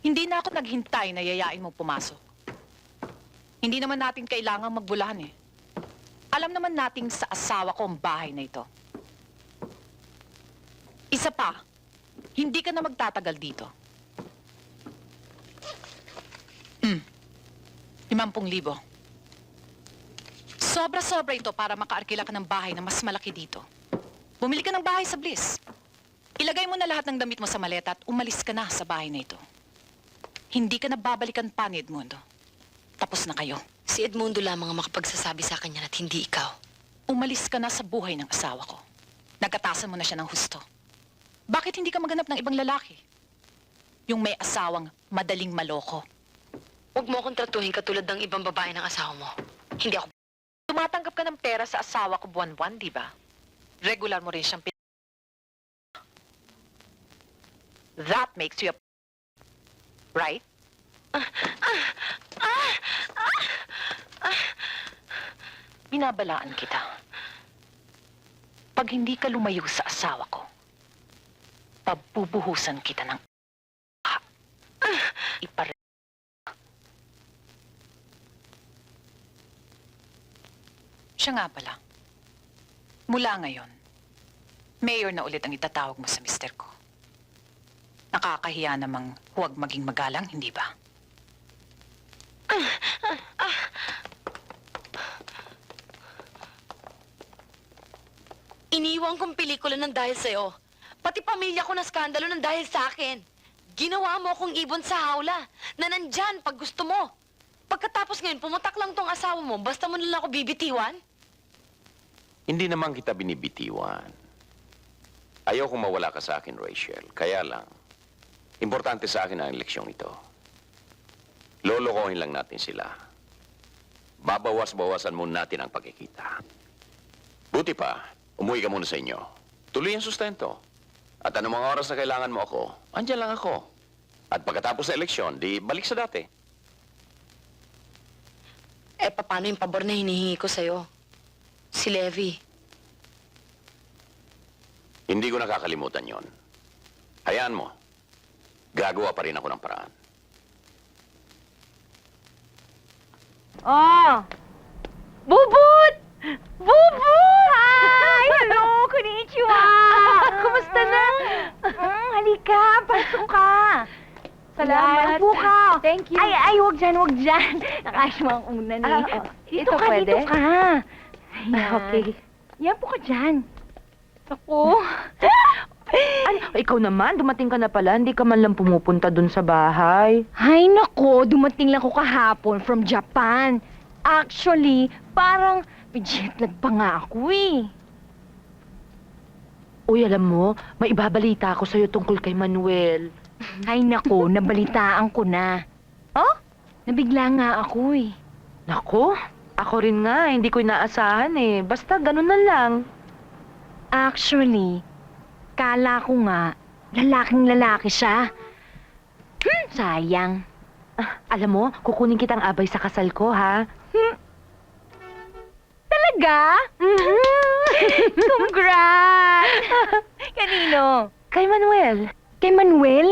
Hindi na ako naghintay na yayain mo pumasok. Hindi naman natin kailangang magbulahan eh. Alam naman nating sa asawa ko ang bahay na ito. Isa pa, hindi ka na magtatagal dito. 50,000. Sobra-sobra ito para makaarkila ka ng bahay na mas malaki dito. Bumili ka ng bahay sa Bliss. Ilagay mo na lahat ng damit mo sa maleta at umalis ka na sa bahay na ito. Hindi ka na babalikan pa ni Edmundo. Tapos na kayo. Si Edmundo lamang ang makapagsasabi sa kanya at hindi ikaw. Umalis ka na sa buhay ng asawa ko. Nagkatasan mo na siya ng husto. Bakit hindi ka maganap ng ibang lalaki? Yung may asawang madaling maloko. Huwag mo akong tratuhin katulad ng ibang babae ng asawa mo. Hindi ako... Tumatanggap ka ng pera sa asawa ko buwan-buwan, di ba? Regular mo rin siyang That makes you a... Right? Binabalaan kita. Pag hindi ka lumayo sa asawa ko, pabubuhusan kita ng... Ipare... Siya nga pala. Mula ngayon, mayor na ulit ang itatawag mo sa mister ko. Nakakahiya namang huwag maging magalang, hindi ba? Iniwan kong pelikula ng dahil sa'yo. Pati pamilya ko na skandalo ng dahil sa akin. Ginawa mo akong ibon sa hawla na nandyan pag gusto mo. Pagkatapos ngayon, pumutak lang tong asawa mo, basta mo nila ako bibitiwan? Hindi naman kita binibitiwan. Ayaw kong mawala ka sa akin, Rachel. Kaya lang, importante sa akin ang eleksyong ito. Lolokohin lang natin sila. Babawas-bawasan muna natin ang pagkikita. Buti pa, umuwi ka muna sa inyo. Tuloy ang sustento. At anong mga oras na kailangan mo ako, andyan lang ako. At pagkatapos ng eleksyon, di balik sa dati. Eh, paano yung pabor na hinihingi ko sa'yo? Si Levi. Hindi ko nakakalimutan yon. Hayaan mo. Gagawa pa rin ako ng paraan. Oh! Bubut! Bubut! Hi! Hello! Konnichiwa! Kumusta na? Halika, pasok ka. Salamat. Upo ka. Thank you. Ay, huwag dyan, huwag dyan. Nakasya ang unan eh. Dito ito ka, pwede? dito ka. Ayan. Okay. Yan po ka dyan. Ako. Ikaw naman, dumating ka na pala. Hindi ka man lang pumupunta dun sa bahay. Ay, nako. Dumating lang ko kahapon from Japan. Actually, parang may jet lag pa nga ako eh. Uy, alam mo, may ibabalita ako sa'yo tungkol kay Manuel. Ay, nako. Nabalitaan ko na. Oh? Nabigla nga ako eh. Nako, ako rin nga. Hindi ko inaasahan eh. Basta ganun na lang. Actually, kala ko nga, lalaking-lalaki siya. Sayang. Alam mo, kukunin kitang abay sa kasal ko, ha? Talaga? Congrats! Kanino? Kay Manuel. Kay Manuel?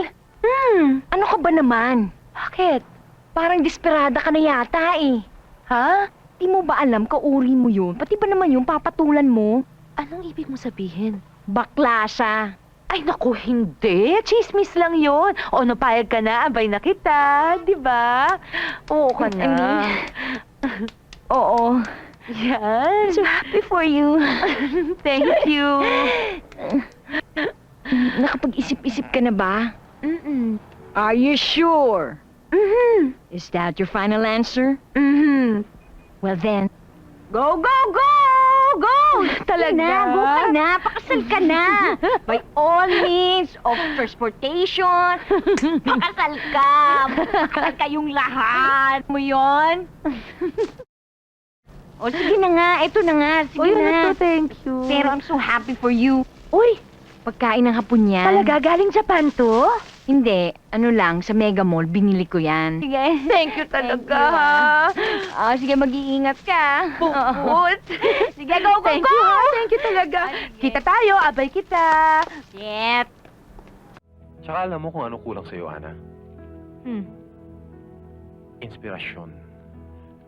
Ano ka ba naman? Bakit? Parang desperada ka na yata eh. Ha? Di mo ba alam kauri mo yun? Pati ba naman yung papatulan mo? Anong ibig mo sabihin? Bakla siya. Ay, naku, hindi. Chismis lang yon. O, napayag ka na, abay na kita. Di ba? Oo ka na. I mean, oo. Yan. So happy for you. Thank you. Nakapag-isip-isip ka na ba? Mm-mm. Are you sure? Mm-hmm. Is that your final answer? Mm-hmm. Well then, go, go, go! Go! Talaga? Go ka na, pakasal ka na. By all means of transportation, pakasal ka. Pakasal kayong lahat. Mo yon? O sige na nga, ito na nga, sige Uy, na. thank you. Pero I'm so happy for you. Uy, Pagkain ng hapon yan. talaga galing Japan to? Hindi, ano lang, sa Mega Mall, binili ko yan. Sige. Thank you talaga. Sige, mag-iingat ka. Bukod. Sige, go, go, Thank go! you, ha? Thank you talaga. Kita tayo, abay kita. Shit. Tsaka alam mo kung anong kulang sa'yo, Hana. Hmm, Inspirasyon.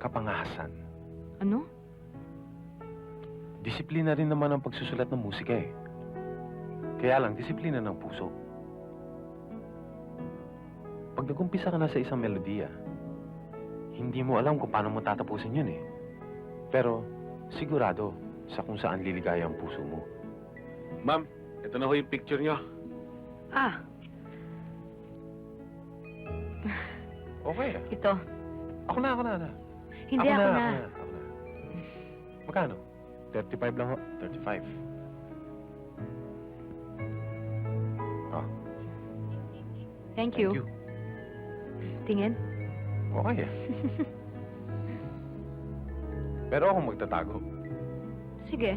Kapangahasan. ano? Disiplina rin naman ang pagsusulat ng musika eh. Kaya lang, disiplina ng puso. Pag nag-umpisa ka na sa isang melodiya, hindi mo alam kung paano mo tatapusin yun eh. Pero, sigurado sa kung saan liligaya ang puso mo. Ma'am, ito na ho yung picture nyo. Ah, Okay ah. ito. Ako na. Hindi ako na. Ako na. Magkano? 35 lang ho. 35. Ah, Thank you. Tingin? Okay ah. Pero ako magtatago. Sige.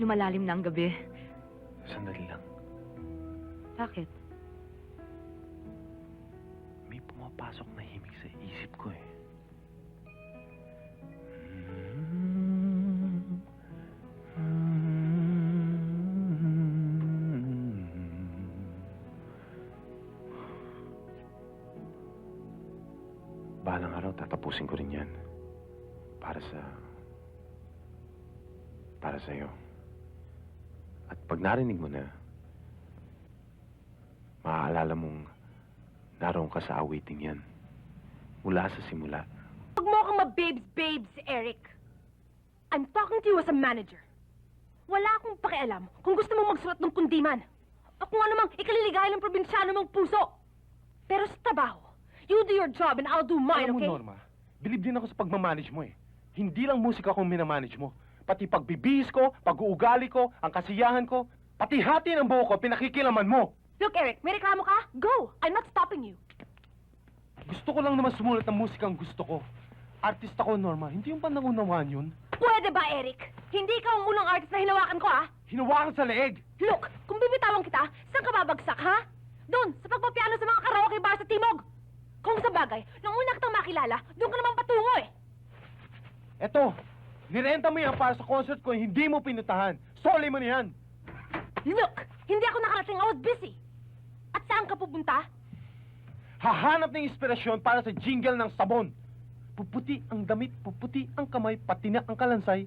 Lumalalim na ang gabi. Sandali lang. Bakit? May pumapasok na himig sa isip ko eh. Balang araw, tatapusin ko rin yan. Para sa'yo. At pag narinig mo na, maaalala mong naroon ka sa awiting yan. Mula sa simula. Huwag mo akong mababes-babes, Eric. I'm talking to you as a manager. Wala akong pakialam kung gusto mong magsulat ng kundiman. O kung ano mang ikaliligaya ng probinsyano mong puso. Pero sa trabaho, you do your job and I'll do mine, Alam mo, okay? Norma, bilib din ako sa pagmamanage mo eh. Hindi lang musika kong minamanage mo. Pati pagbibihis ko, pag-uugali ko, ang kasiyahan ko, pati hati ng buho ko, pinakikilaman mo. Look, Eric, may reklamo ka? Go! I'm not stopping you. Gusto ko lang naman sumulat ng musikang gusto ko. Artista ko, Norma. Hindi yung panangunawaan yun. Pwede ba, Eric? Hindi ka ang unang artist na hinawakan ko, ah. Hinawakan sa leeg. Look, kung bibitawan kita, saan ka babagsak, ha? Doon, sa pagpapiano sa mga karaoke bar sa Timog. Kung sa bagay, nung una kitang makilala, doon ka naman patungo, eh. Eto, nirenta mo yan para sa concert ko, hindi mo pinutahan. Soli mo na yan. Look, hindi ako nakarating. I was busy. At saan ka pupunta? Hahanap ng inspirasyon para sa jingle ng sabon. Puputi ang damit, puputi ang kamay, pati na ang kalansay.